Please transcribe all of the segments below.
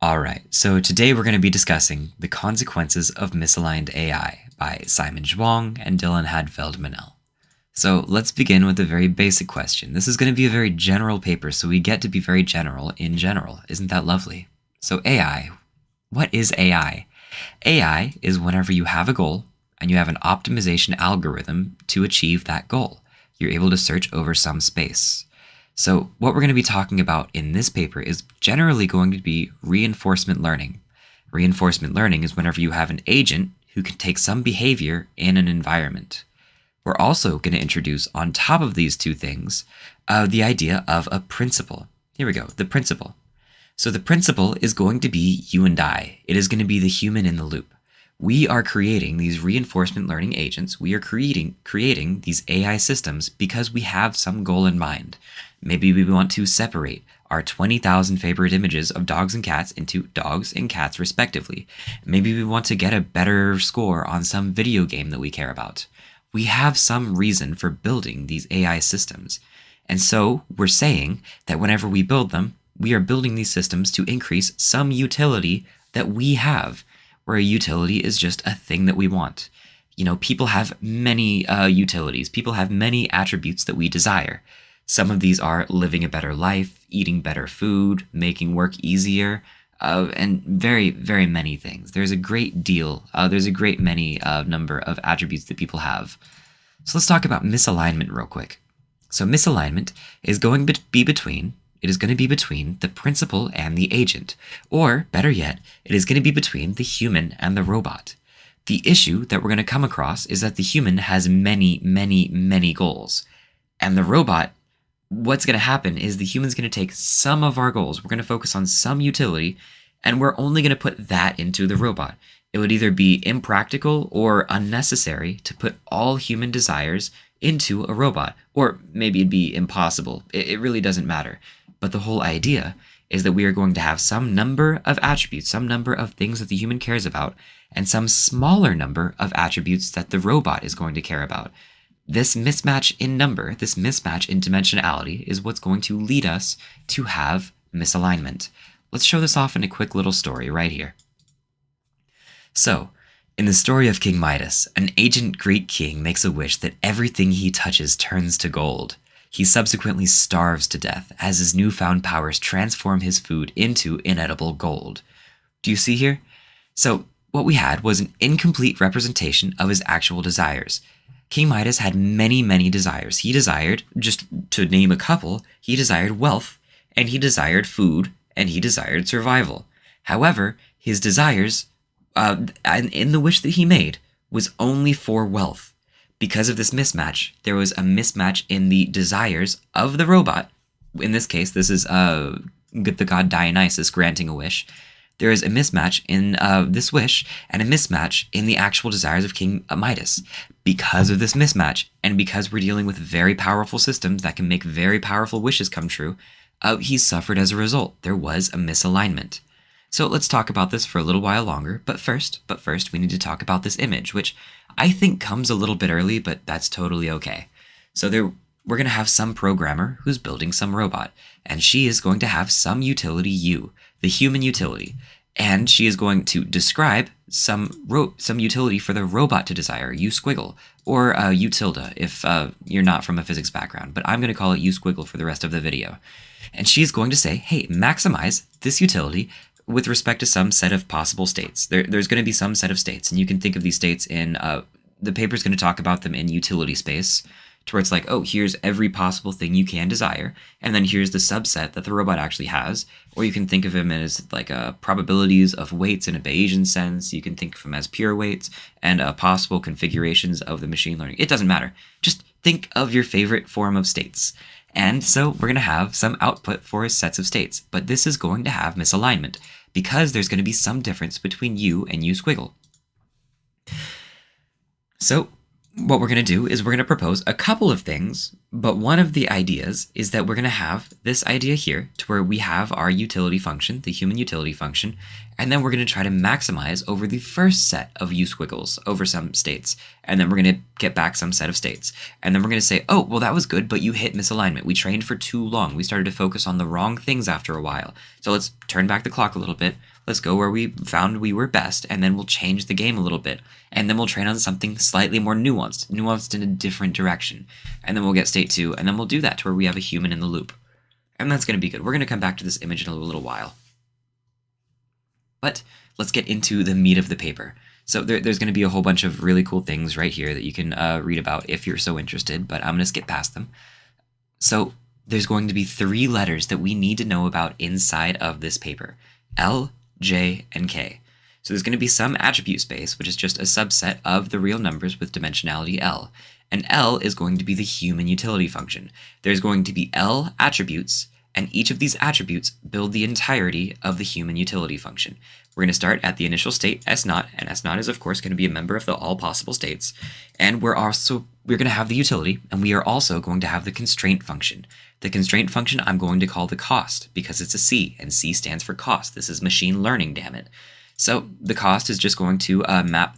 Alright, so today we're going to be discussing The Consequences of Misaligned AI by Simon Zhuang and Dylan Hadfeld-Manel. So let's begin with a very basic question. This is going to be a very general paper, so we get to be very general in general. Isn't that lovely? So AI. What is AI? AI is whenever you have a goal and you have an optimization algorithm to achieve that goal. You're able to search over some space. So what we're going to be talking about in this paper is generally going to be reinforcement learning. Reinforcement learning is whenever you have an agent who can take some behavior in an environment. We're also going to introduce on top of these two things the idea of a principle. Here we go, the principle. So the principle is going to be you and I. It is going to be the human in the loop. We are creating these reinforcement learning agents. We are creating these AI systems because we have some goal in mind. Maybe we want to separate our 20,000 favorite images of dogs and cats into dogs and cats respectively. Maybe we want to get a better score on some video game that we care about. We have some reason for building these AI systems. And so we're saying that whenever we build them, we are building these systems to increase some utility that we have, where a utility is just a thing that we want. You know, people have many utilities. People have many attributes that we desire. Some of these are living a better life, eating better food, making work easier, and very, very many things. There's a great many number of attributes that people have. So let's talk about misalignment real quick. So misalignment is going to be between the principle and the agent, or better yet, it is going to be between the human and the robot. The issue that we're going to come across is that the human has many, many, many goals, and the robot, what's going to happen is the human's going to take some of our goals. We're going to focus on some utility, and we're only going to put that into the robot. It would either be impractical or unnecessary to put all human desires into a robot, or maybe it'd be impossible. It really doesn't matter. But the whole idea is that we are going to have some number of attributes, some number of things that the human cares about, and some smaller number of attributes that the robot is going to care about. This mismatch in number, this mismatch in dimensionality is what's going to lead us to have misalignment. Let's show this off in a quick little story right here. So, in the story of King Midas, an ancient Greek king makes a wish that everything he touches turns to gold. He subsequently starves to death as his newfound powers transform his food into inedible gold. Do you see here? So, what we had was an incomplete representation of his actual desires. King Midas had many, many desires. He desired, just to name a couple, he desired wealth, and he desired food, and he desired survival. However, his desires, in the wish that he made, was only for wealth. Because of this mismatch, there was a mismatch in the desires of the robot. In this case, this is the god Dionysus granting a wish. There is a mismatch in this wish and a mismatch in the actual desires of King Midas. Because of this mismatch, and because we're dealing with very powerful systems that can make very powerful wishes come true, he suffered as a result. There was a misalignment. So let's talk about this for a little while longer, but first, we need to talk about this image, which I think comes a little bit early, but that's totally okay. So we're going to have some programmer who's building some robot, and she is going to have some utility U, the human utility, and she is going to describe some utility for the robot to desire, U squiggle, or U tilde if you're not from a physics background, but I'm going to call it U squiggle for the rest of the video. And she's going to say, hey, maximize this utility with respect to some set of possible states. There's going to be some set of states, and you can think of these states in, the paper's going to talk about them in utility space, to where it's like, oh, here's every possible thing you can desire, and then here's the subset that the robot actually has. Or you can think of them as like probabilities of weights in a Bayesian sense. You can think of them as pure weights and possible configurations of the machine learning. It doesn't matter. Just think of your favorite form of states. And so we're going to have some output for sets of states, but this is going to have misalignment because there's going to be some difference between U and U squiggle. So what we're going to do is we're going to propose a couple of things, but one of the ideas is that we're going to have this idea here to where we have our utility function, the human utility function, and then we're going to try to maximize over the first set of use squiggles over some states, and then we're going to get back some set of states. And then we're going to say, oh, well, that was good, but you hit misalignment. We trained for too long. We started to focus on the wrong things after a while. So let's turn back the clock a little bit. Let's go where we found we were best, and then we'll change the game a little bit. And then we'll train on something slightly more nuanced in a different direction. And then we'll get state 2, and then we'll do that to where we have a human in the loop. And that's going to be good. We're going to come back to this image in a little while. But let's get into the meat of the paper. So there's going to be a whole bunch of really cool things right here that you can read about if you're so interested, but I'm going to skip past them. So there's going to be 3 letters that we need to know about inside of this paper: L, J, and K. So there's going to be some attribute space, which is just a subset of the real numbers with dimensionality L. And L is going to be the human utility function. There's going to be L attributes, and each of these attributes build the entirety of the human utility function. We're going to start at the initial state, S0, and S0 is of course going to be a member of the all possible states. And we're going to have the utility, and we are also going to have the constraint function. The constraint function I'm going to call the cost, because it's a C, and C stands for cost. This is machine learning, damn it. So the cost is just going to map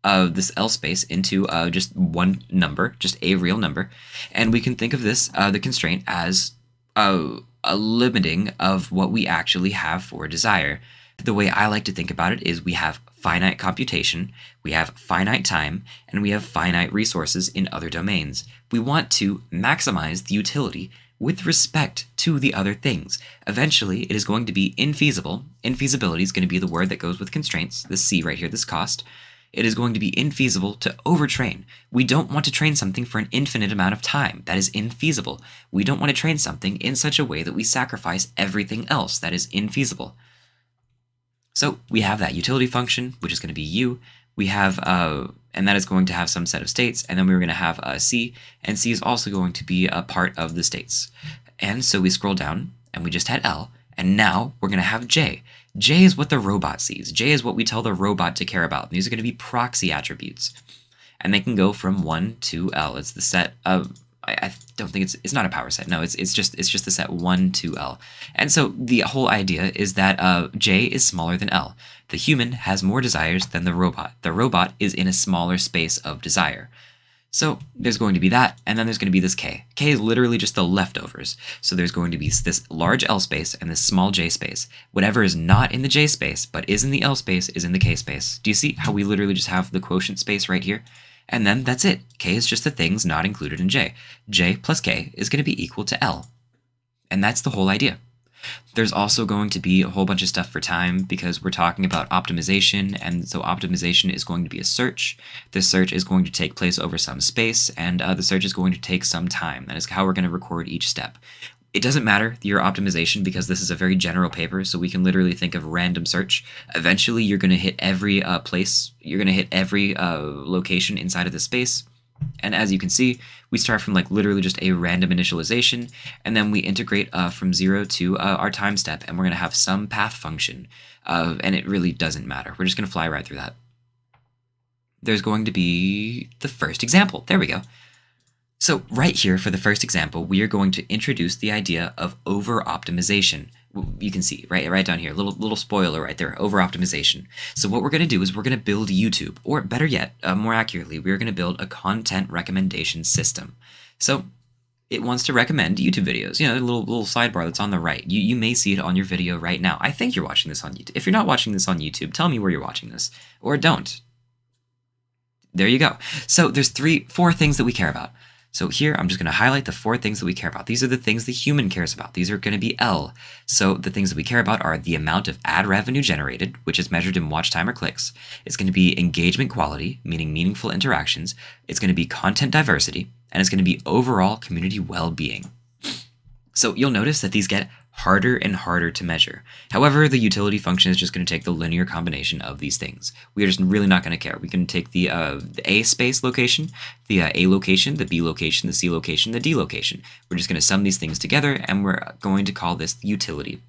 this L space into just one number, just a real number. And we can think of this, the constraint, as a limiting of what we actually have for desire. The way I like to think about it is we have finite computation, we have finite time, and we have finite resources in other domains. We want to maximize the utility with respect to the other things. Eventually, it is going to be infeasible. Infeasibility is going to be the word that goes with constraints, this C right here, this cost. It is going to be infeasible to overtrain. We don't want to train something for an infinite amount of time. That is infeasible. We don't want to train something in such a way that we sacrifice everything else. That is infeasible. So we have that utility function, which is going to be U. We have, and that is going to have some set of states, and then we're going to have C, and C is also going to be a part of the states. And so we scroll down, and we just had L, and now we're going to have J. J is what the robot sees. J is what we tell the robot to care about. These are going to be proxy attributes, and they can go from 1 to L. It's the set of, I don't think it's not a power set. No, it's just the set 1 to L. And so the whole idea is that J is smaller than L. The human has more desires than the robot. The robot is in a smaller space of desire. So there's going to be that, and then there's going to be this K. K is literally just the leftovers. So there's going to be this large L space and this small J space. Whatever is not in the J space but is in the L space is in the K space. Do you see how we literally just have the quotient space right here? And then that's it. K is just the things not included in J. J plus K is going to be equal to L. And that's the whole idea. There's also going to be a whole bunch of stuff for time because we're talking about optimization, and so optimization is going to be a search. The search is going to take place over some space, and the search is going to take some time. That is how we're going to record each step. It doesn't matter your optimization because this is a very general paper, so we can literally think of random search. Eventually, you're going to hit every place. You're going to hit every location inside of the space. And as you can see, we start from like literally just a random initialization, and then we integrate from 0 to our time step, and we're going to have some path function. And it really doesn't matter. We're just going to fly right through that. There's going to be the first example. There we go. So right here for the first example, we are going to introduce the idea of over-optimization. You can see right down here, little spoiler right there, over-optimization. So what we're going to do is we're going to build YouTube, or better yet, more accurately, we're going to build a content recommendation system. So it wants to recommend YouTube videos. You know, a little sidebar that's on the right. You may see it on your video right now. I think you're watching this on YouTube. If you're not watching this on YouTube, tell me where you're watching this, or don't. There you go. So there's 4 things that we care about. So here, I'm just going to highlight the 4 things that we care about. These are the things the human cares about. These are going to be L. So the things that we care about are the amount of ad revenue generated, which is measured in watch time or clicks. It's going to be engagement quality, meaning meaningful interactions. It's going to be content diversity, and it's going to be overall community well-being. So you'll notice that these get harder and harder to measure. However, the utility function is just going to take the linear combination of these things. We are just really not going to care. We can take the A space location, the A location, the B location, the C location, the D location. We're just going to sum these things together, and we're going to call this utility.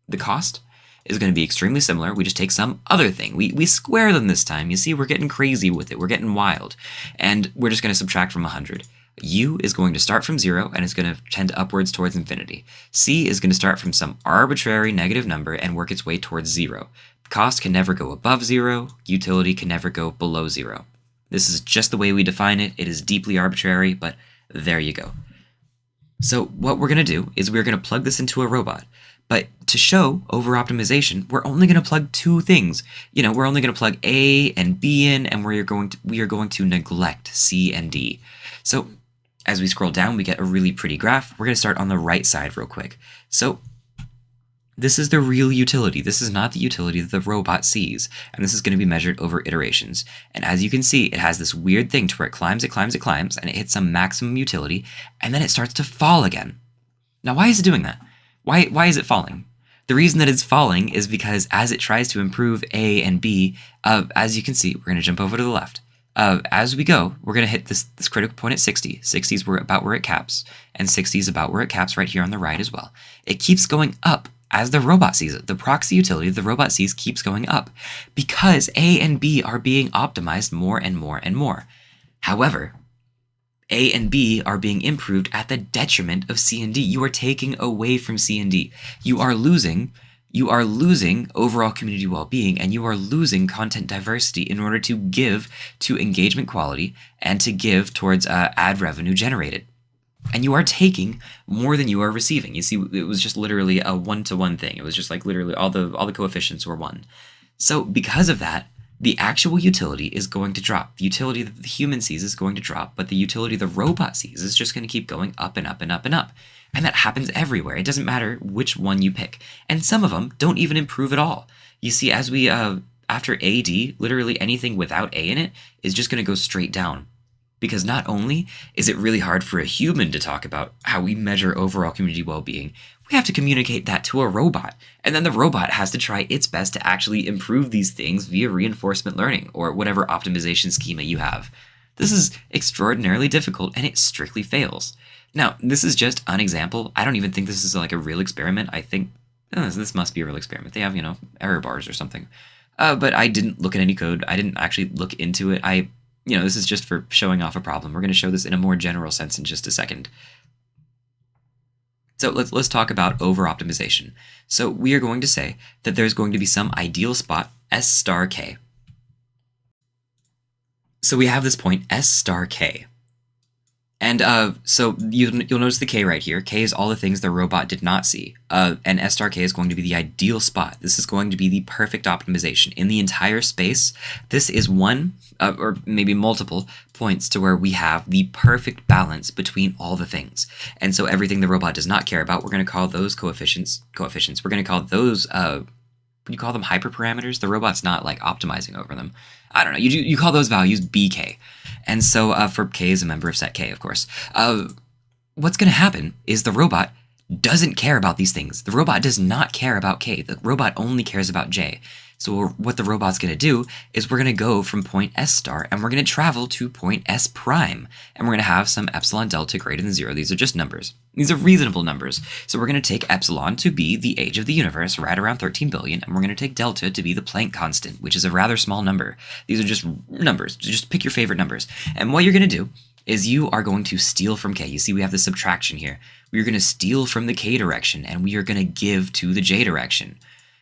The cost is going to be extremely similar. We just take some other thing. We square them this time. You see, we're getting crazy with it. We're getting wild. And we're just going to subtract from 100. U is going to start from 0 and is going to tend upwards towards infinity. C is going to start from some arbitrary negative number and work its way towards 0. Cost can never go above 0. Utility can never go below 0. This is just the way we define it. It is deeply arbitrary, but there you go. So what we're going to do is we're going to plug this into a robot. But to show over-optimization, we're only going to plug two things. We're only going to plug A and B in, and we are going to neglect C and D. So as we scroll down, we get a really pretty graph. We're going to start on the right side real quick. So this is the real utility. This is not the utility that the robot sees, and this is going to be measured over iterations. And as you can see, it has this weird thing to where it climbs, and it hits some maximum utility, and then it starts to fall again. Now, why is it doing that? Why is it falling? The reason that it's falling is because as it tries to improve A and B, as you can see, we're going to jump over to the left. As we go, we're going to hit this critical point at 60. 60 is about where it caps, and 60 is about where it caps right here on the right as well. It keeps going up as the robot sees it. The proxy utility the robot sees keeps going up because A and B are being optimized more and more and more. However, A and B are being improved at the detriment of C and D. You are taking away from C and D. You are losing overall community well-being, and you are losing content diversity in order to give to engagement quality and to give towards ad revenue generated. And you are taking more than you are receiving. You see, it was just literally a one-to-one thing. It was just like literally all the coefficients were 1. So because of that, the actual utility is going to drop. The utility that the human sees is going to drop, but the utility the robot sees is just going to keep going up and up and up and up. And that happens everywhere. It doesn't matter which one you pick. And some of them don't even improve at all. You see, as we, after AD, literally anything without A in it is just going to go straight down. Because not only is it really hard for a human to talk about how we measure overall community well-being, we have to communicate that to a robot. And then the robot has to try its best to actually improve these things via reinforcement learning or whatever optimization schema you have. This is extraordinarily difficult, and it strictly fails. Now, this is just an example. I don't even think this is like a real experiment. I think this must be a real experiment. They have, error bars or something. But I didn't look at any code. I didn't actually look into it. This is just for showing off a problem. We're going to show this in a more general sense in just a second. So let's talk about over-optimization. So we are going to say that there's going to be some ideal spot, S star K. So we have this point, S star K. And so you'll notice the K right here. K is all the things the robot did not see. And S star K is going to be the ideal spot. This is going to be the perfect optimization. In the entire space, this is one, or maybe multiple, points to where we have the perfect balance between all the things. And so everything the robot does not care about, we're going to call those coefficients. We're going to call those, you call them hyperparameters? The robot's not like optimizing over them. I don't know. You call those values BK. And so for K is a member of set K, of course. What's going to happen is the robot doesn't care about these things. The robot does not care about K. The robot only cares about J. So what the robot's going to do is we're going to go from point S star and we're going to travel to point S prime. And we're going to have some epsilon delta greater than 0. These are just numbers. These are reasonable numbers. So we're going to take epsilon to be the age of the universe, right around 13 billion. And we're going to take delta to be the Planck constant, which is a rather small number. These are just numbers. Just pick your favorite numbers. And what you're going to do is you are going to steal from K. You see, we have the subtraction here. We are going to steal from the K direction and we are going to give to the J direction.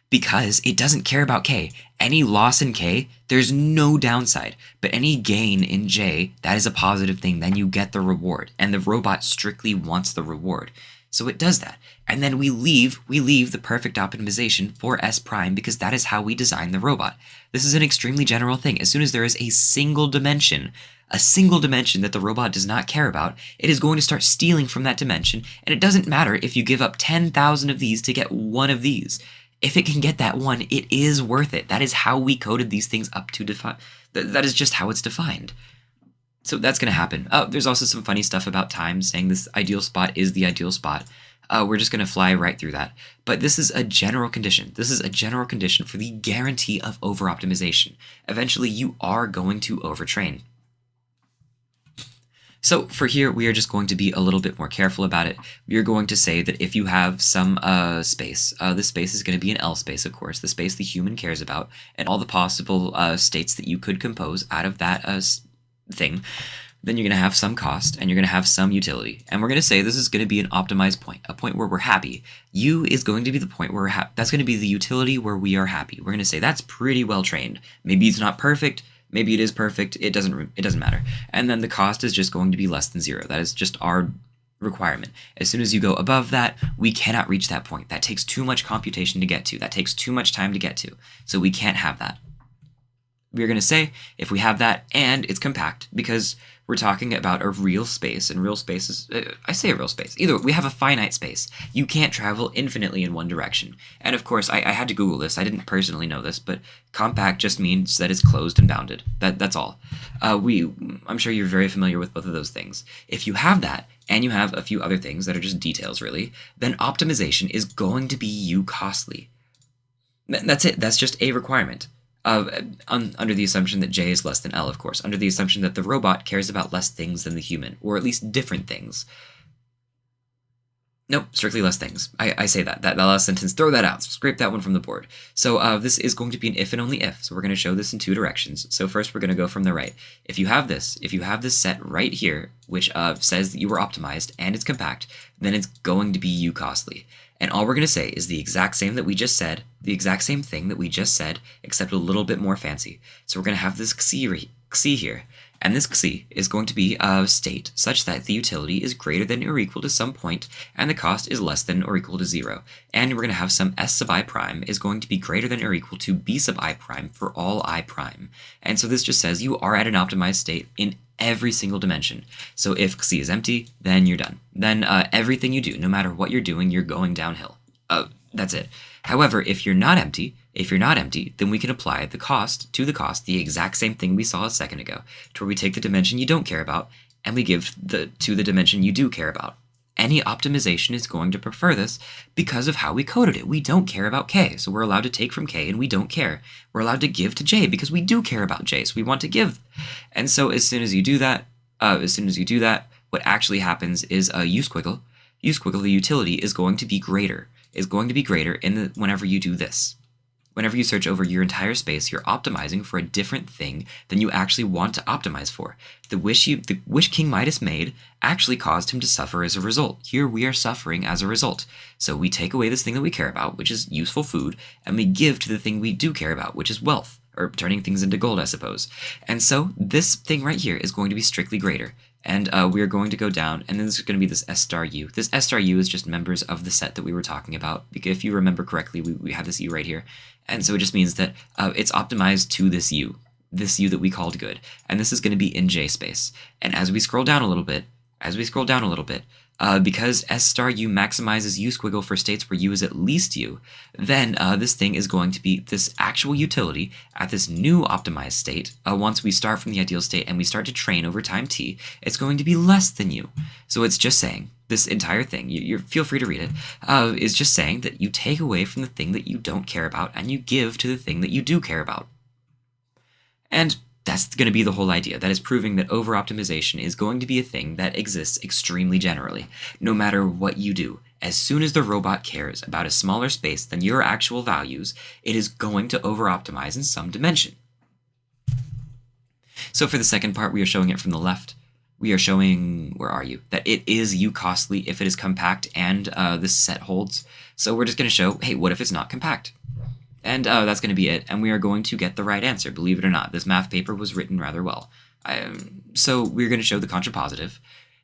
Because it doesn't care about K. Any loss in K, there's no downside. But any gain in J, that is a positive thing. Then you get the reward. And the robot strictly wants the reward. So it does that. And then we leave the perfect optimization for S prime because that is how we design the robot. This is an extremely general thing. As soon as there is a single dimension that the robot does not care about, it is going to start stealing from that dimension. And it doesn't matter if you give up 10,000 of these to get one of these. If it can get that one, it is worth it. That is how we coded these things up to define. That is just how it's defined. So that's going to happen. Oh, there's also some funny stuff about time, saying this ideal spot is the ideal spot. We're just going to fly right through that. But this is a general condition. This is a general condition for the guarantee of over-optimization. Eventually, you are going to overtrain. So for here, we are just going to be a little bit more careful about it. We are going to say that if you have some space, this space is going to be an L space, of course, the space the human cares about, and all the possible states that you could compose out of that thing, then you're going to have some cost and you're going to have some utility. And we're going to say this is going to be an optimized point, a point where we're happy. U is going to be the point where that's going to be the utility where we are happy. We're going to say that's pretty well trained. Maybe it's not perfect. Maybe it is perfect. It doesn't matter. And then the cost is just going to be less than 0. That is just our requirement. As soon as you go above that, we cannot reach that point. That takes too much computation to get to. That takes too much time to get to. So we can't have that. We're going to say if we have that and it's compact, because we're talking about a real space, and real space is, I say a real space, either we have a finite space. You can't travel infinitely in one direction. And of course, I had to Google this. I didn't personally know this, but compact just means that it's closed and bounded. That's all. I'm sure you're very familiar with both of those things. If you have that, and you have a few other things that are just details really, then optimization is going to be U costly. That's it. That's just a requirement. Under the assumption that J is less than L, of course, under the assumption that the robot cares about less things than the human, or at least different things. Nope, strictly less things. I say that last sentence, throw that out, scrape that one from the board. So this is going to be an if and only if, so we're going to show this in 2 directions. So first we're going to go from the right. If you have this set right here, which says that you were optimized and it's compact, then it's going to be U costly. And all we're going to say is the exact same that we just said, the exact same thing that we just said, except a little bit more fancy. So we're going to have this xi here, and this xi is going to be a state such that the utility is greater than or equal to some point, and the cost is less than or equal to 0. And we're going to have some s sub I prime is going to be greater than or equal to b sub I prime for all I prime. And so this just says you are at an optimized state in every single dimension. So if xi is empty, then you're done. Then everything you do, no matter what you're doing, you're going downhill. That's it. However, if you're not empty, then we can apply the cost, the exact same thing we saw a second ago, to where we take the dimension you don't care about and we give to the dimension you do care about. Any optimization is going to prefer this because of how we coded it. We don't care about K, so we're allowed to take from K and we don't care. We're allowed to give to J because we do care about J, so we want to give. And so as soon as you do that, what actually happens is U squiggle, the utility is going to be greater. Whenever you do this. Whenever you search over your entire space, you're optimizing for a different thing than you actually want to optimize for. The wish King Midas made actually caused him to suffer as a result. Here we are suffering as a result. So we take away this thing that we care about, which is useful food, and we give to the thing we do care about, which is wealth, or turning things into gold, I suppose. And so this thing right here is going to be strictly greater. And we are going to go down, and then there's going to be this S star U. This S star U is just members of the set that we were talking about. If you remember correctly, we have this U right here. And so it just means that it's optimized to this U that we called good. And this is going to be in J space. And as we scroll down a little bit, because S star U maximizes U squiggle for states where U is at least U, then this thing is going to be this actual utility at this new optimized state. Once we start from the ideal state and we start to train over time t, it's going to be less than U. So it's just saying, this entire thing, you feel free to read it, is just saying that you take away from the thing that you don't care about and you give to the thing that you do care about. And that's going to be the whole idea. That is proving that over-optimization is going to be a thing that exists extremely generally, no matter what you do. As soon as the robot cares about a smaller space than your actual values, it is going to over-optimize in some dimension. So for the second part, we are showing it from the left. We are showing, where are you? That it is U costly if it is compact and this set holds. So we're just going to show, hey, what if it's not compact? And that's going to be it, and we are going to get the right answer, believe it or not. This math paper was written rather well. So we're going to show the contrapositive,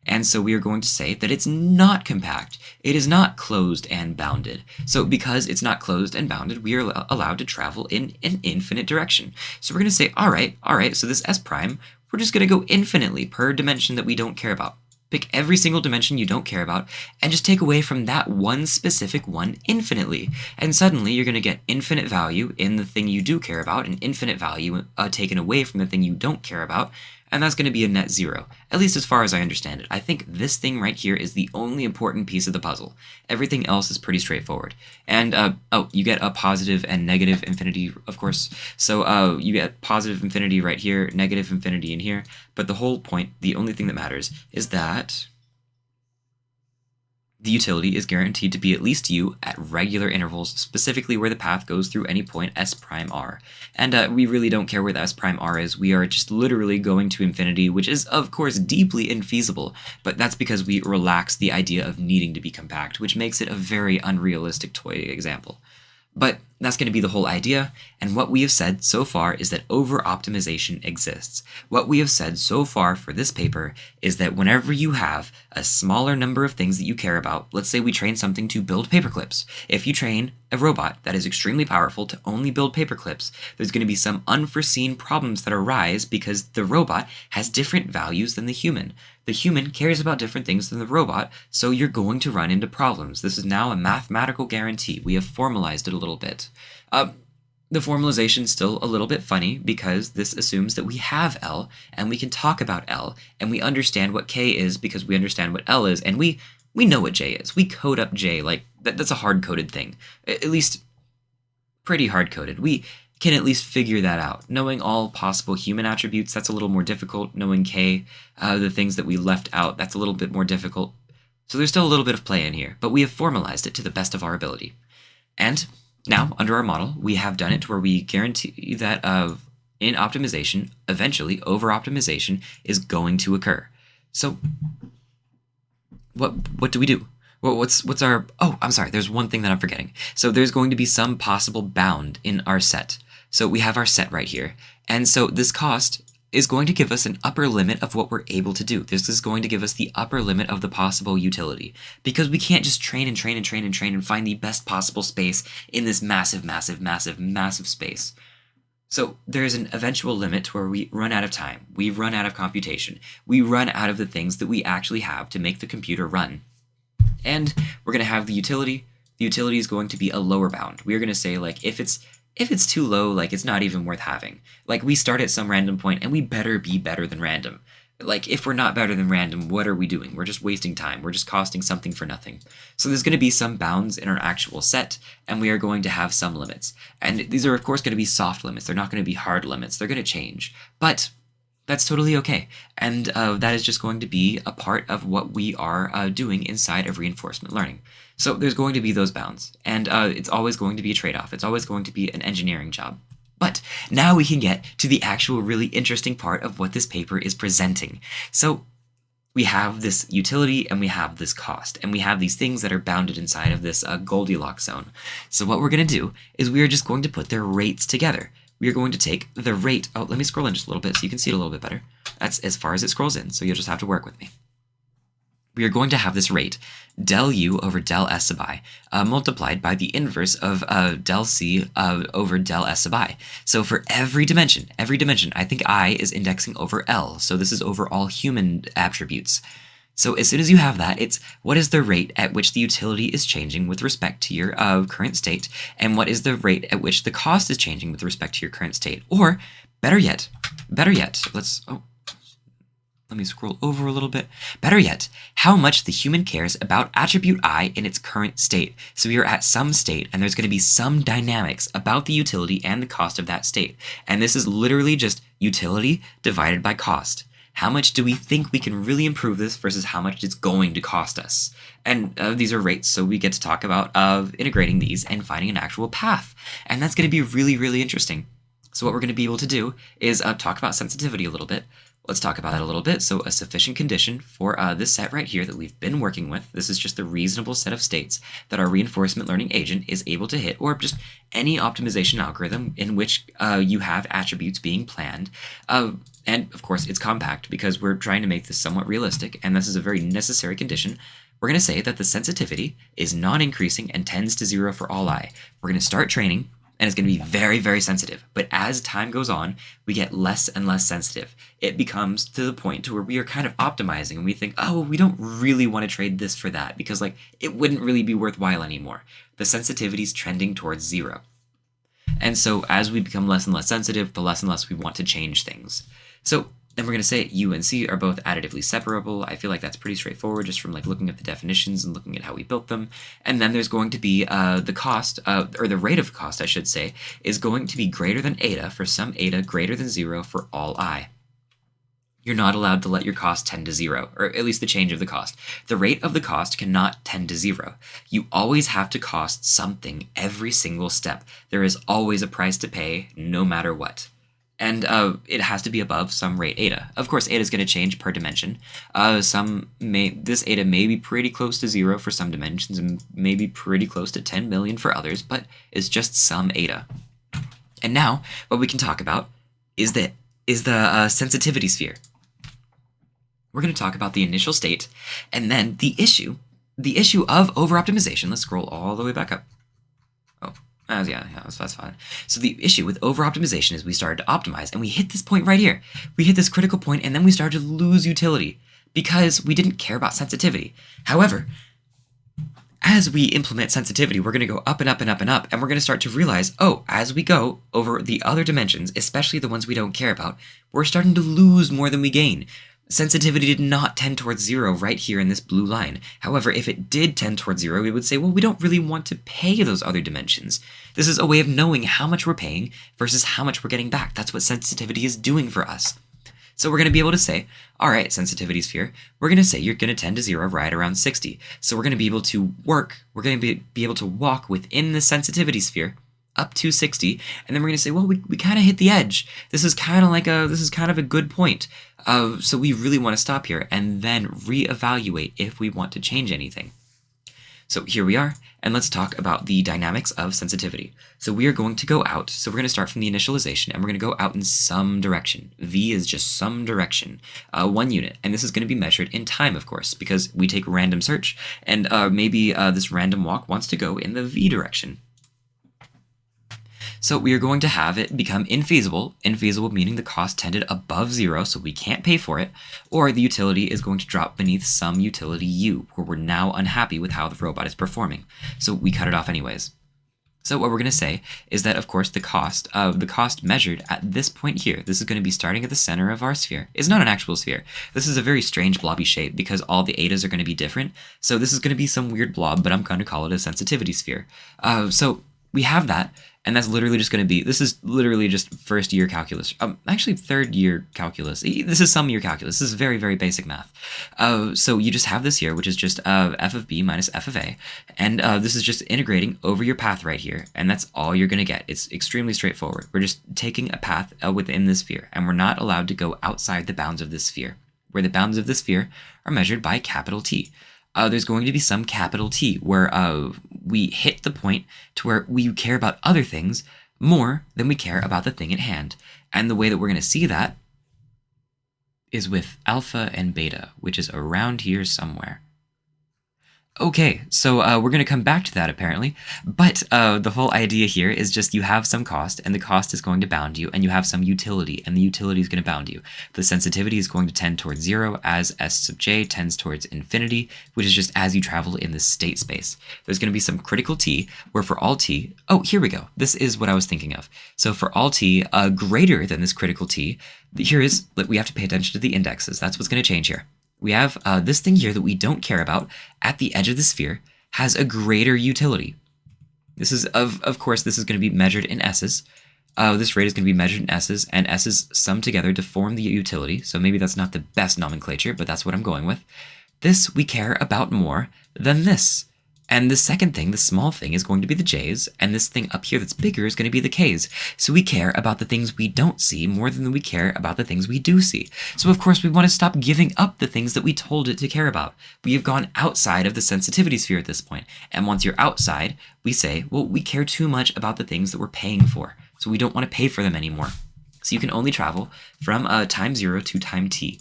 and so we are going to say that it's not compact. It is not closed and bounded. So because it's not closed and bounded, we are allowed to travel in an infinite direction. So we're going to say, all right, so this S prime, we're just going to go infinitely per dimension that we don't care about. Pick every single dimension you don't care about, and just take away from that one specific one infinitely. And suddenly you're going to get infinite value in the thing you do care about, and infinite value taken away from the thing you don't care about. and that's going to be a net 0, at least as far as I understand it. I think this thing right here is the only important piece of the puzzle. Everything else is pretty straightforward. And, you get a positive and negative infinity, of course. So you get positive infinity right here, negative infinity in here, but the whole point, the only thing that matters, is that the utility is guaranteed to be at least u at regular intervals, specifically where the path goes through any point s prime r. And we really don't care where the s prime r is. We are just literally going to infinity, which is, of course, deeply infeasible, but that's because we relax the idea of needing to be compact, which makes it a very unrealistic toy example. But that's going to be the whole idea, and what we have said so far is that over-optimization exists. What we have said so far for this paper is that whenever you have a smaller number of things that you care about, let's say we train something to build paperclips. If you train a robot that is extremely powerful to only build paperclips, there's going to be some unforeseen problems that arise because the robot has different values than the human. The human cares about different things than the robot, so you're going to run into problems. This is now a mathematical guarantee. We have formalized it a little bit. The formalization is still a little bit funny because this assumes that we have L and we can talk about L and we understand what K is because we understand what L is, and we know what J is. We code up J like that's a hard-coded thing, at least pretty hard-coded. We can at least figure that out. Knowing all possible human attributes, that's a little more difficult. Knowing K, the things that we left out, that's a little bit more difficult. So there's still a little bit of play in here, but we have formalized it to the best of our ability. And now, under our model, we have done it to where we guarantee that in optimization, eventually, over-optimization is going to occur. So what do we do? Well, what's our... Oh, I'm sorry, there's one thing that I'm forgetting. So there's going to be some possible bound in our set. So we have our set right here. And so this cost is going to give us an upper limit of what we're able to do. This is going to give us the upper limit of the possible utility, because we can't just train and train and train and train and find the best possible space in this massive, massive, massive, massive space. So there's an eventual limit to where we run out of time, we run out of computation, we run out of the things that we actually have to make the computer run. And we're going to have the utility. The utility is going to be a lower bound. We're going to say, like, if it's too low, like, it's not even worth having. Like, we start at some random point, and we better be better than random. Like, if we're not better than random, what are we doing? We're just wasting time. We're just costing something for nothing. So there's going to be some bounds in our actual set, and we are going to have some limits. And these are, of course, going to be soft limits. They're not going to be hard limits. They're going to change. But that's totally okay. And that is just going to be a part of what we are doing inside of reinforcement learning. So there's going to be those bounds, and it's always going to be a trade-off. It's always going to be an engineering job. But now we can get to the actual really interesting part of what this paper is presenting. So we have this utility and we have this cost, and we have these things that are bounded inside of this Goldilocks zone. So what we're going to do is we are just going to put their rates together. We are going to take the rate. Oh, let me scroll in just a little bit so you can see it a little bit better. That's as far as it scrolls in, so you'll just have to work with me. We are going to have this rate, del u over del s sub I, multiplied by the inverse of del c over del s sub I. So for every dimension, I think I is indexing over L, so this is over all human attributes. So as soon as you have that, it's what is the rate at which the utility is changing with respect to your current state, and what is the rate at which the cost is changing with respect to your current state. Or, better yet, let me scroll over a little bit. Better yet, how much the human cares about attribute I in its current state. So we are at some state, and there's going to be some dynamics about the utility and the cost of that state. And this is literally just utility divided by cost. How much do we think we can really improve this versus how much it's going to cost us? And these are rates, so we get to talk about integrating these and finding an actual path. And that's going to be really, really interesting. So what we're going to be able to do is talk about sensitivity a little bit. Let's talk about that a little bit. So a sufficient condition for this set right here that we've been working with, this is just the reasonable set of states that our reinforcement learning agent is able to hit, or just any optimization algorithm in which you have attributes being planned. And of course, it's compact because we're trying to make this somewhat realistic, and this is a very necessary condition. We're going to say that the sensitivity is non-increasing and tends to 0 for all I. We're going to start training, and it's going to be very, very sensitive. But as time goes on, we get less and less sensitive. It becomes to the point to where we are kind of optimizing, and we think, oh, well, we don't really want to trade this for that because, like, it wouldn't really be worthwhile anymore. The sensitivity is trending towards 0. And so as we become less and less sensitive, the less and less we want to change things. So And we're going to say U and C are both additively separable. I feel like that's pretty straightforward just from like looking at the definitions and looking at how we built them. And then there's going to be the cost, or the rate of cost, I should say, is going to be greater than eta for some eta greater than 0 for all I. You're not allowed to let your cost tend to 0, or at least the change of the cost. The rate of the cost cannot tend to 0. You always have to cost something every single step. There is always a price to pay, no matter what. And it has to be above some rate eta. Of course, eta is going to change per dimension. This eta may be pretty close to 0 for some dimensions and maybe pretty close to 10 million for others, but it's just some eta. And now, what we can talk about is the sensitivity sphere. We're going to talk about the initial state, and then the issue of over-optimization. Let's scroll all the way back up. Yeah, that's fine. So the issue with over-optimization is we started to optimize, and we hit this point right here. We hit this critical point, and then we started to lose utility because we didn't care about sensitivity. However, as we implement sensitivity, we're going to go up and up and up and up, and we're going to start to realize, as we go over the other dimensions, especially the ones we don't care about, we're starting to lose more than we gain. Sensitivity did not tend towards 0 right here in this blue line. However, if it did tend towards 0, we would say, well, we don't really want to pay those other dimensions. This is a way of knowing how much we're paying versus how much we're getting back. That's what sensitivity is doing for us. So we're going to be able to say, all right, sensitivity sphere, we're going to say you're going to tend to 0 right around 60. So we're going to be able to we're going to be able to walk within the sensitivity sphere up to 60, and then we're going to say, well, we kind of hit the edge. This is kind of a good point. So we really want to stop here and then reevaluate if we want to change anything. So here we are, and let's talk about the dynamics of sensitivity. So we are going to go out. So we're going to start from the initialization, and we're going to go out in some direction. V is just some direction, 1 unit, and this is going to be measured in time, of course, because we take random search, and maybe this random walk wants to go in the V direction. So we are going to have it become infeasible meaning the cost tended above 0, so we can't pay for it, or the utility is going to drop beneath some utility U, where we're now unhappy with how the robot is performing. So we cut it off anyways. So what we're going to say is that, of course, the cost measured at this point here, this is going to be starting at the center of our sphere, is not an actual sphere. This is a very strange blobby shape because all the etas are going to be different. So this is going to be some weird blob, but I'm going to call it a sensitivity sphere. So we have that. And that's literally just going to be, this is literally just first year calculus, actually third year calculus. This is some year calculus. This is very, very basic math. So you just have this here, which is just f of b minus f of a. And this is just integrating over your path right here. And that's all you're going to get. It's extremely straightforward. We're just taking a path within this sphere, and we're not allowed to go outside the bounds of this sphere, where the bounds of this sphere are measured by capital T. There's going to be some capital T where we hit the point to where we care about other things more than we care about the thing at hand. And the way that we're going to see that is with alpha and beta, which is around here somewhere. Okay, so we're going to come back to that apparently, but the whole idea here is just you have some cost, and the cost is going to bound you, and you have some utility, and the utility is going to bound you. The sensitivity is going to tend towards 0 as s sub j tends towards infinity, which is just as you travel in this state space. There's going to be some critical t, where for all t, here we go. This is what I was thinking of. So for all t greater than this critical t, here is, we have to pay attention to the indexes. That's what's going to change here. We have this thing here that we don't care about at the edge of the sphere has a greater utility. This is, of course, this is going to be measured in s's. This rate is going to be measured in s's, and s's summed together to form the utility. So maybe that's not the best nomenclature, but that's what I'm going with. This we care about more than this. And the second thing, the small thing, is going to be the j's, and this thing up here that's bigger is going to be the k's. So we care about the things we don't see more than we care about the things we do see. So of course we want to stop giving up the things that we told it to care about. We have gone outside of the sensitivity sphere at this point. And once you're outside, we say, well, we care too much about the things that we're paying for. So we don't want to pay for them anymore. So you can only travel from time 0 to time t.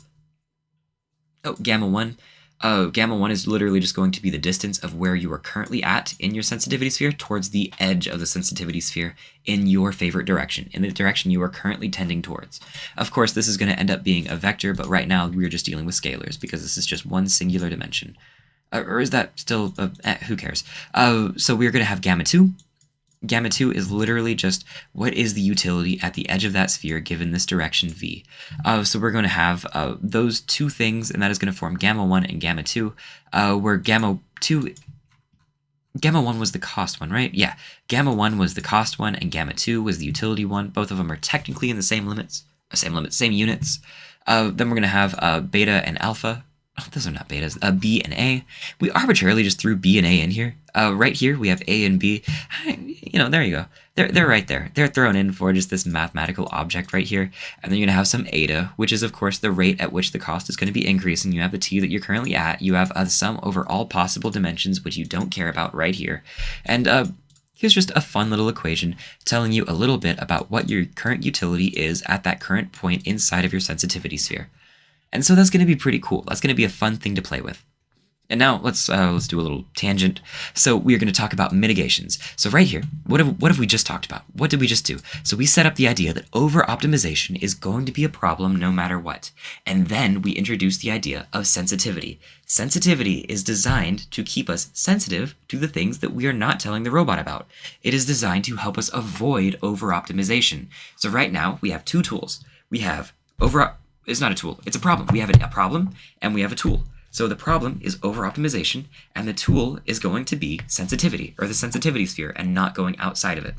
Gamma 1. Gamma 1 is literally just going to be the distance of where you are currently at in your sensitivity sphere towards the edge of the sensitivity sphere in your favorite direction, in the direction you are currently tending towards. Of course, this is going to end up being a vector, but right now we're just dealing with scalars because this is just one singular dimension. Or is that still, who cares? So we're going to have gamma 2. Gamma 2 is literally just what is the utility at the edge of that sphere given this direction v. So we're going to have those two things, and that is going to form gamma 1 and gamma 2, where gamma 1 was the cost one, right? Yeah, gamma 1 was the cost one, and gamma 2 was the utility one. Both of them are technically in the same same units. Then we're going to have beta and alpha. Oh, those are not betas. B and A. We arbitrarily just threw B and A in here. Right here, we have A and B. There you go. They're right there. They're thrown in for just this mathematical object right here. And then you're going to have some eta, which is, of course, the rate at which the cost is going to be increasing. You have the t that you're currently at. You have the sum over all possible dimensions, which you don't care about right here. And here's just a fun little equation telling you a little bit about what your current utility is at that current point inside of your sensitivity sphere. And so that's going to be pretty cool. That's going to be a fun thing to play with. And now let's do a little tangent. So we're going to talk about mitigations. So right here, what have we just talked about? What did we just do? So we set up the idea that over-optimization is going to be a problem no matter what. And then we introduced the idea of sensitivity. Sensitivity is designed to keep us sensitive to the things that we are not telling the robot about. It is designed to help us avoid over-optimization. So right now, we have two tools. We have it's not a tool, it's a problem. We have a problem and we have a tool. So the problem is over-optimization, and the tool is going to be sensitivity, or the sensitivity sphere, and not going outside of it.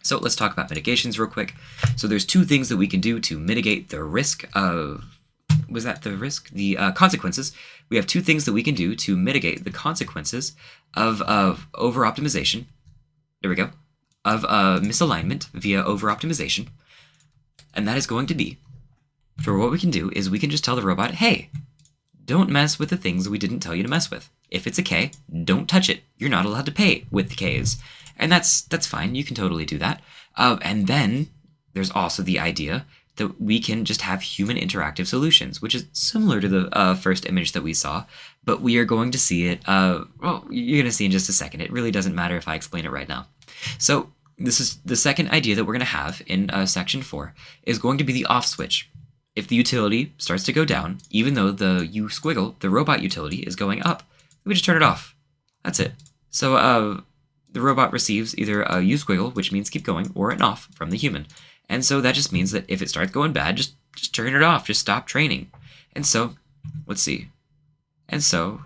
So let's talk about mitigations real quick. So there's two things that we can do to mitigate the risk of, was that the risk? The consequences. We have two things that we can do to mitigate the consequences of over-optimization. There we go. Of misalignment via over-optimization. And that is going to be, for what we can do is we can just tell the robot, hey, don't mess with the things we didn't tell you to mess with. If it's a K, don't touch it. You're not allowed to pay with Ks. And that's fine. You can totally do that. And then there's also the idea that we can just have human interactive solutions, which is similar to the first image that we saw, but we are going to see it, well, you're going to see in just a second. It really doesn't matter if I explain it right now. So this is the second idea that we're going to have in section 4 is going to be the off switch. If the utility starts to go down, even though the U squiggle, the robot utility, is going up, we just turn it off. That's it. So the robot receives either a U squiggle, which means keep going, or an off from the human. And so that just means that if it starts going bad, just turn it off. Just stop training. And so, let's see. And so,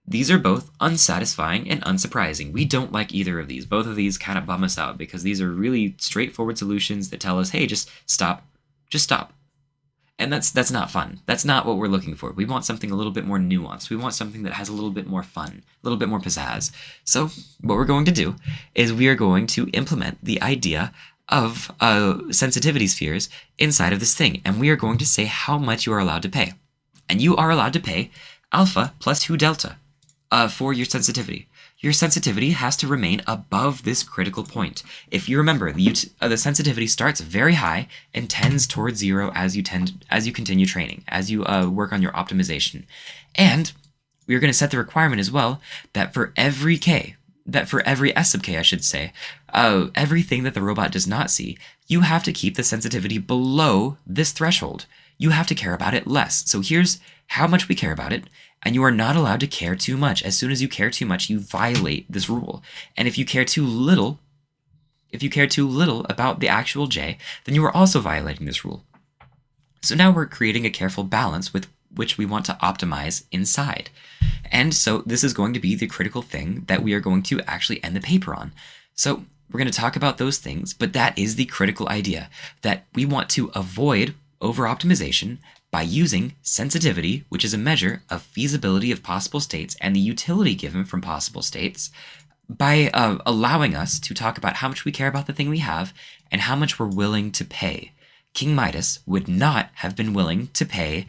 these are both unsatisfying and unsurprising. We don't like either of these. Both of these kind of bum us out because these are really straightforward solutions that tell us, hey, just stop. Just stop. And that's not fun. That's not what we're looking for. We want something a little bit more nuanced. We want something that has a little bit more fun, a little bit more pizzazz. So what we're going to do is we are going to implement the idea of sensitivity spheres inside of this thing. And we are going to say how much you are allowed to pay. And you are allowed to pay alpha plus 2 delta for your sensitivity. Your sensitivity has to remain above this critical point. If you remember, the sensitivity starts very high and tends towards 0 as you continue training, as you work on your optimization. And we're going to set the requirement as well that for every S sub k, I should say, everything that the robot does not see, you have to keep the sensitivity below this threshold. You have to care about it less. So here's how much we care about it. And you are not allowed to care too much. As soon as you care too much, you violate this rule. And if you care too little about the actual J, then you are also violating this rule. So now we're creating a careful balance with which we want to optimize inside. And so this is going to be the critical thing that we are going to actually end the paper on. So we're going to talk about those things, but that is the critical idea, that we want to avoid over-optimization by using sensitivity, which is a measure of feasibility of possible states and the utility given from possible states, by allowing us to talk about how much we care about the thing we have and how much we're willing to pay. King Midas would not have been willing to pay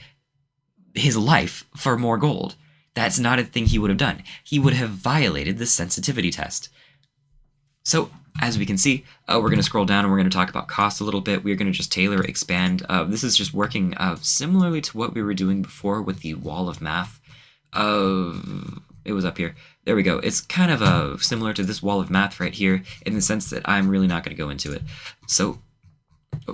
his life for more gold. That's not a thing he would have done. He would have violated the sensitivity test. So, as we can see, we're going to scroll down and we're going to talk about cost a little bit. We're going to just tailor, expand. This is just working similarly to what we were doing before with the wall of math. It was up here. There we go. It's kind of similar to this wall of math right here in the sense that I'm really not going to go into it. So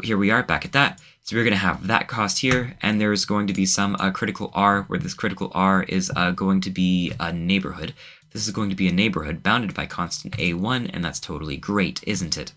here we are back at that. So we're going to have that cost here, and there's going to be some critical R, where this critical R is going to be a neighborhood. This is going to be a neighborhood bounded by constant A1, and that's totally great, isn't it?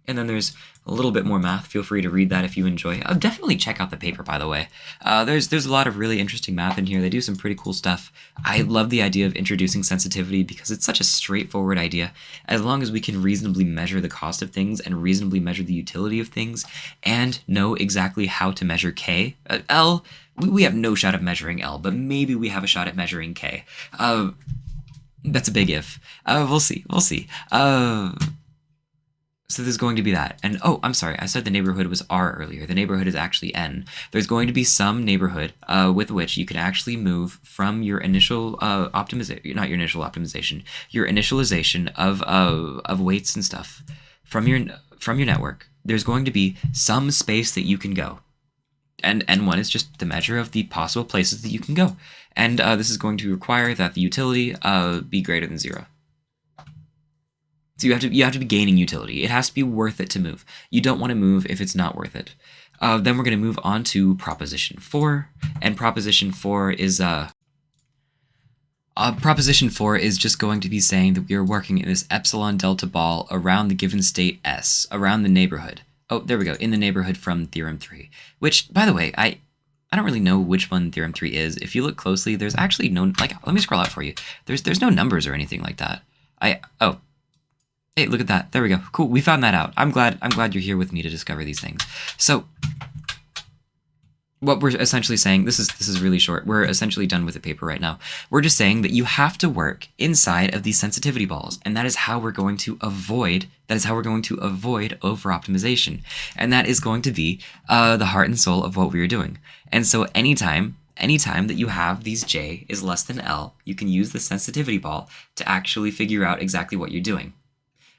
And then there's a little bit more math. Feel free to read that if you enjoy. Definitely check out the paper, by the way. There's a lot of really interesting math in here. They do some pretty cool stuff. I love the idea of introducing sensitivity because it's such a straightforward idea. As long as we can reasonably measure the cost of things and reasonably measure the utility of things and know exactly how to measure K. L, we have no shot of measuring L, but maybe we have a shot at measuring K. That's a big if. We'll see. So there's going to be that. And oh, I'm sorry, I said the neighborhood was R earlier. The neighborhood is actually N. There's going to be some neighborhood with which you can actually move from your initial optimization, not your initial optimization, your initialization of weights and stuff from your network. There's going to be some space that you can go. And N1 is just the measure of the possible places that you can go. And this is going to require that the utility be greater than 0. So you have to be gaining utility. It has to be worth it to move. You don't want to move if it's not worth it. Then we're going to move on to proposition 4, and proposition 4 is just going to be saying that we are working in this epsilon delta ball around the given state S, around the neighborhood. Oh, there we go, in the neighborhood from theorem 3. Which, by the way, I don't really know which one theorem 3 is. If you look closely, there's actually no, let me scroll out for you. There's no numbers or anything like that. Hey, look at that. There we go. Cool. We found that out. I'm glad you're here with me to discover these things. So what we're essentially saying, this is really short. We're essentially done with the paper right now. We're just saying that you have to work inside of these sensitivity balls, and that is how we're going to avoid over-optimization. And that is going to be the heart and soul of what we are doing. And so anytime that you have these J is less than L, you can use the sensitivity ball to actually figure out exactly what you're doing.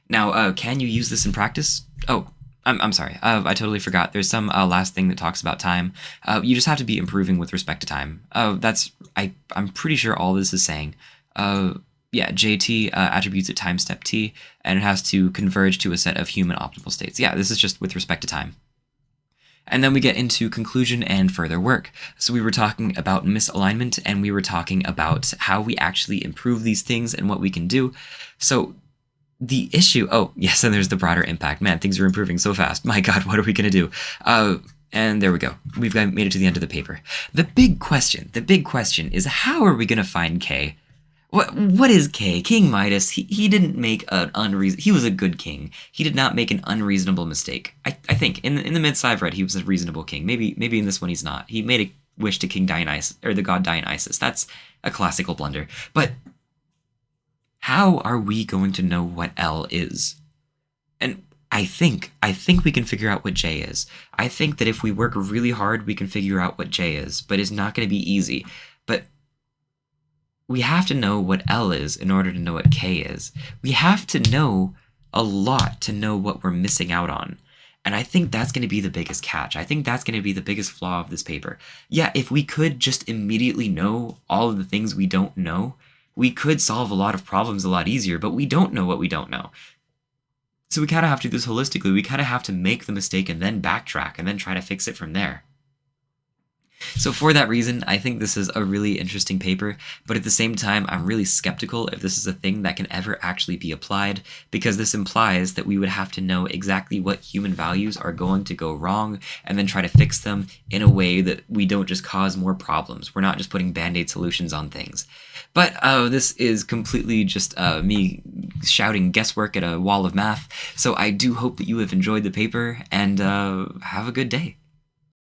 Now, can you use this in practice? Oh, I'm sorry. I totally forgot. There's some last thing that talks about time. You just have to be improving with respect to time. I'm pretty sure all this is saying. Yeah, JT attributes at time step t, and it has to converge to a set of human optimal states. Yeah, this is just with respect to time. And then we get into conclusion and further work. So we were talking about misalignment, and we were talking about how we actually improve these things and what we can do. So the issue, oh, yes, and there's the broader impact. Man, things are improving so fast. My God, what are we going to do? And there we go. We've made it to the end of the paper. The big question is, how are we going to find K? What is K? King Midas, he didn't make he was a good king. He did not make an unreasonable mistake. I think in the mid-sci I've read he was a reasonable king. Maybe in this one he's not. He made a wish to King Dionysus, or the god Dionysus. That's a classical blunder. But how are we going to know what L is? And I think we can figure out what J is. I think that if we work really hard, we can figure out what J is, but it's not going to be easy. But we have to know what L is in order to know what K is. We have to know a lot to know what we're missing out on. And I think that's going to be the biggest catch. I think that's going to be the biggest flaw of this paper. Yeah, if we could just immediately know all of the things we don't know, we could solve a lot of problems a lot easier, but we don't know what we don't know. So we kind of have to do this holistically. We kind of have to make the mistake and then backtrack and then try to fix it from there. So for that reason, I think this is a really interesting paper, but at the same time, I'm really skeptical if this is a thing that can ever actually be applied, because this implies that we would have to know exactly what human values are going to go wrong and then try to fix them in a way that we don't just cause more problems. We're not just putting band-aid solutions on things. But this is completely just me shouting guesswork at a wall of math, so I do hope that you have enjoyed the paper, and have a good day.